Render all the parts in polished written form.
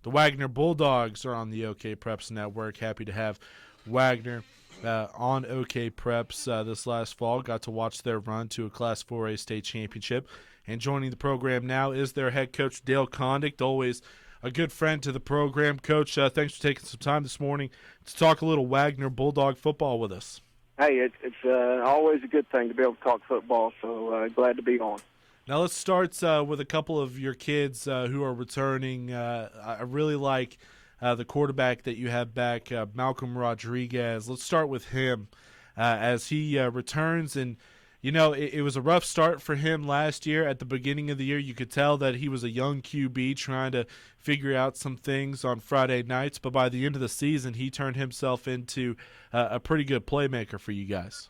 The Wagner Bulldogs are on the OK Preps Network. Happy to have Wagner on OK Preps this last fall. Got to watch their run to a Class 4A state championship. And joining the program now is their head coach, Dale Condict, always a good friend to the program. Coach, thanks for taking some time this morning to talk a little Wagner Bulldog football with us. Hey, it's always a good thing to be able to talk football, so glad to be on. Now let's start with a couple of your kids who are returning. I really like the quarterback that you have back, Malcolm Rodriguez. Let's start with him as he returns. And, you know, it was a rough start for him last year. At the beginning of the year, you could tell that he was a young QB trying to figure out some things on Friday nights. But by the end of the season, he turned himself into a pretty good playmaker for you guys.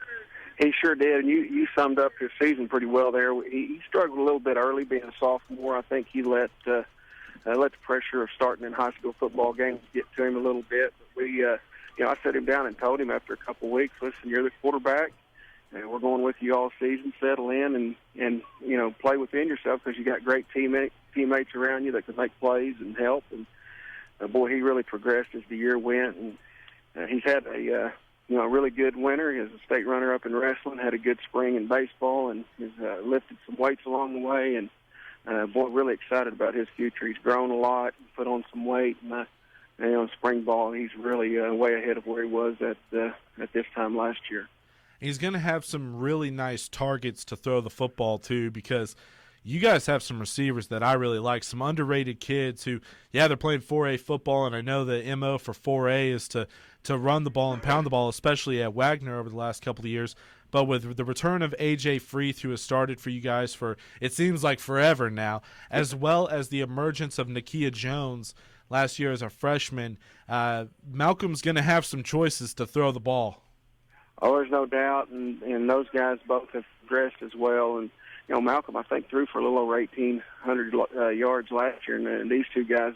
He sure did, and you summed up his season pretty well there. He struggled a little bit early being a sophomore. I think he let the pressure of starting in high school football games get to him a little bit. But I sat him down and told him after a couple of weeks, listen, you're the quarterback, and we're going with you all season. Settle in and play within yourself because you got great teammates around you that can make plays and help. And boy, he really progressed as the year went, and he's had a really good winter. He was a state runner-up in wrestling, had a good spring in baseball, and has lifted some weights along the way. And, really excited about his future. He's grown a lot, put on some weight, and in spring ball, he's really way ahead of where he was at this time last year. He's going to have some really nice targets to throw the football to because you guys have some receivers that I really like, some underrated kids who, they're playing 4A football, and I know the MO for 4A is to run the ball and pound the ball, especially at Wagner over the last couple of years. But with the return of A.J. Freeth, who has started for you guys for, it seems like forever now, as well as the emergence of Nakia Jones last year as a freshman, Malcolm's going to have some choices to throw the ball. Oh, there's no doubt, and those guys both have progressed as well. And Malcolm, I think, threw for a little over 1,800 yards last year, and these two guys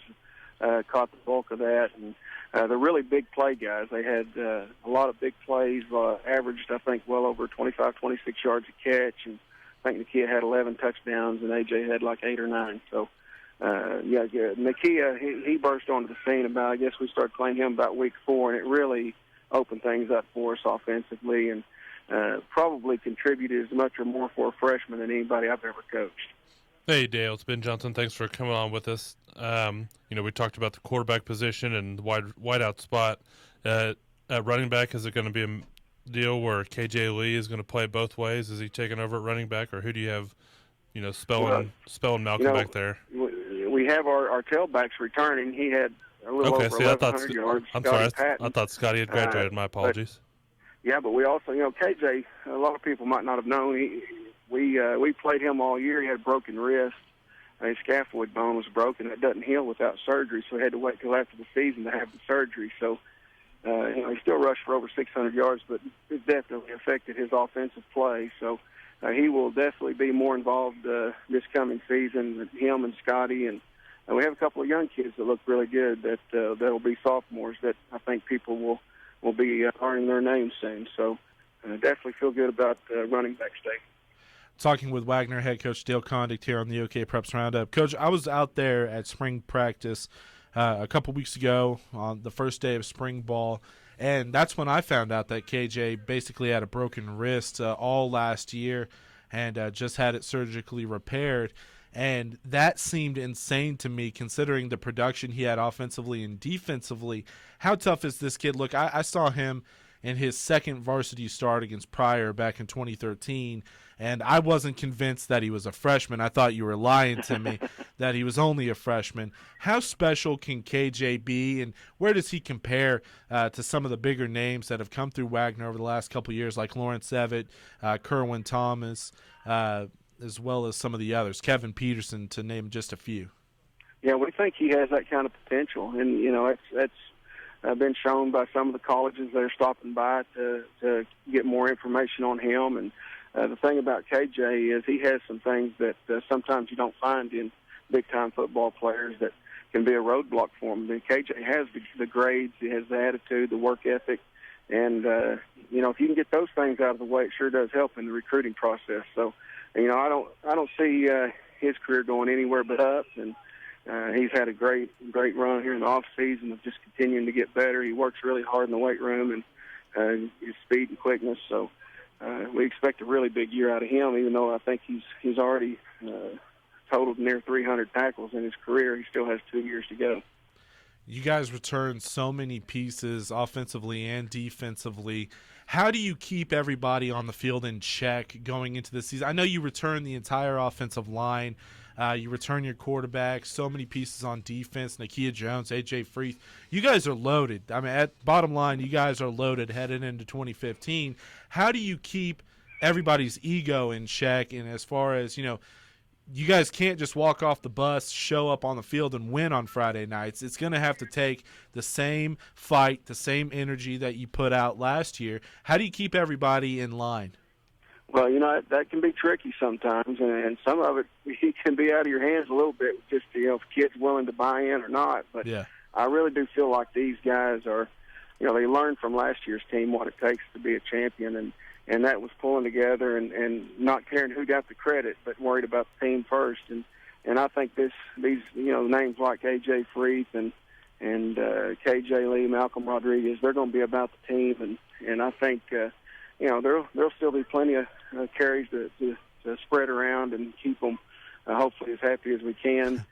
caught the bulk of that. And they're really big play guys. They had a lot of big plays, averaged, I think, well over 25, 26 yards a catch. And I think Nakia had 11 touchdowns, and AJ had like 8 or 9. So, Nakia, he burst onto the scene I guess we started playing him about week 4, and it really opened things up for us offensively, and probably contributed as much or more for a freshman than anybody I've ever coached. Hey, Dale, it's Ben Jonson. Thanks for coming on with us. We talked about the quarterback position and the wide out spot. At running back, is it going to be a deal where KJ Lee is going to play both ways? Is he taking over at running back, or who do you have, spelling Malcolm back there? We have our tailbacks returning. He had a little over 1,100 yards. I'm sorry, I thought Scotty had graduated. My apologies. But we also, KJ, a lot of people might not have known, we played him all year. He had a broken wrist. His scaphoid bone was broken. It doesn't heal without surgery, so he had to wait till after the season to have the surgery. So, he still rushed for over 600 yards, but it definitely affected his offensive play. So, he will definitely be more involved this coming season, him and Scotty. And we have a couple of young kids that look really good that'll be sophomores that I think people will be earning their names soon. So, definitely feel good about running back state. Talking with Wagner head coach Dale Condict here on the OK Preps Roundup. Coach, I was out there at spring practice a couple weeks ago on the first day of spring ball, and that's when I found out that KJ basically had a broken wrist all last year and just had it surgically repaired. And that seemed insane to me considering the production he had offensively and defensively. How tough is this kid? Look, I saw him in his second varsity start against Pryor back in 2013, and I wasn't convinced that he was a freshman. I thought you were lying to me that he was only a freshman. How special can KJ be, and where does he compare to some of the bigger names that have come through Wagner over the last couple of years, like Lawrence Evett, Kerwin Thomas, as well as some of the others, Kevin Peterson, to name just a few? Yeah, we think he has that kind of potential, and that's been shown by some of the colleges that are stopping by to get more information on him. And the thing about KJ is he has some things that sometimes you don't find in big-time football players that can be a roadblock for him. And KJ has the grades, he has the attitude, the work ethic, and if you can get those things out of the way, it sure does help in the recruiting process. So, I don't see his career going anywhere but up, and He's had a great run here in the off season of just continuing to get better. He works really hard in the weight room and his speed and quickness. So we expect a really big year out of him. Even though I think he's already totaled near 300 tackles in his career, he still has 2 years to go. You guys return so many pieces offensively and defensively. How do you keep everybody on the field in check going into the season? I know you return the entire offensive line. You return your quarterback, so many pieces on defense, Nakia Jones, A.J. Freeth. You guys are loaded. I mean, at bottom line, you guys are loaded heading into 2015. How do you keep everybody's ego in check? And as far as, you guys can't just walk off the bus, show up on the field, and win on Friday nights. It's going to have to take the same fight, the same energy that you put out last year. How do you keep everybody in line? Well, that can be tricky sometimes, and some of it can be out of your hands a little bit, just, if kids willing to buy in or not. But yeah. I really do feel like these guys are, they learned from last year's team what it takes to be a champion, and that was pulling together and not caring who got the credit, but worried about the team first. And I think these names like A.J. Freeth and K.J. Lee, Malcolm Rodriguez, they're going to be about the team, and I think there'll still be plenty of carries to spread around and keep them hopefully as happy as we can,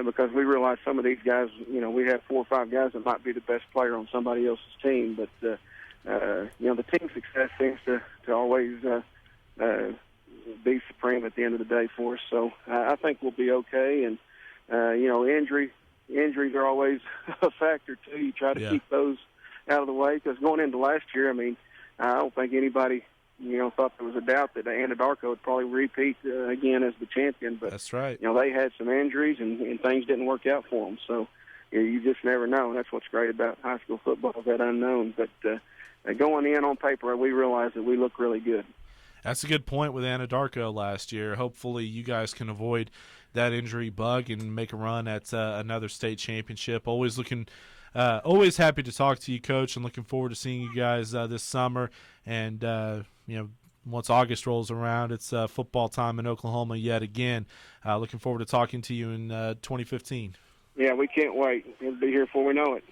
because we realize some of these guys, we have 4 or 5 guys that might be the best player on somebody else's team, but the team success seems to always be supreme at the end of the day for us. So I think we'll be okay. And injuries are always a factor too. You try to keep those out of the way, because going into last year, I don't think anybody thought there was a doubt that Anadarko would probably repeat again as the champion. But that's right. They had some injuries and things didn't work out for them. So you just never know. And that's what's great about high school football, that unknown. But going in on paper, we realize that we look really good. That's a good point with Anadarko last year. Hopefully you guys can avoid that injury bug and make a run at another state championship. Always happy to talk to you, Coach, and looking forward to seeing you guys this summer. And, once August rolls around, it's football time in Oklahoma yet again. Looking forward to talking to you in 2015. Yeah, we can't wait. We'll be here before we know it.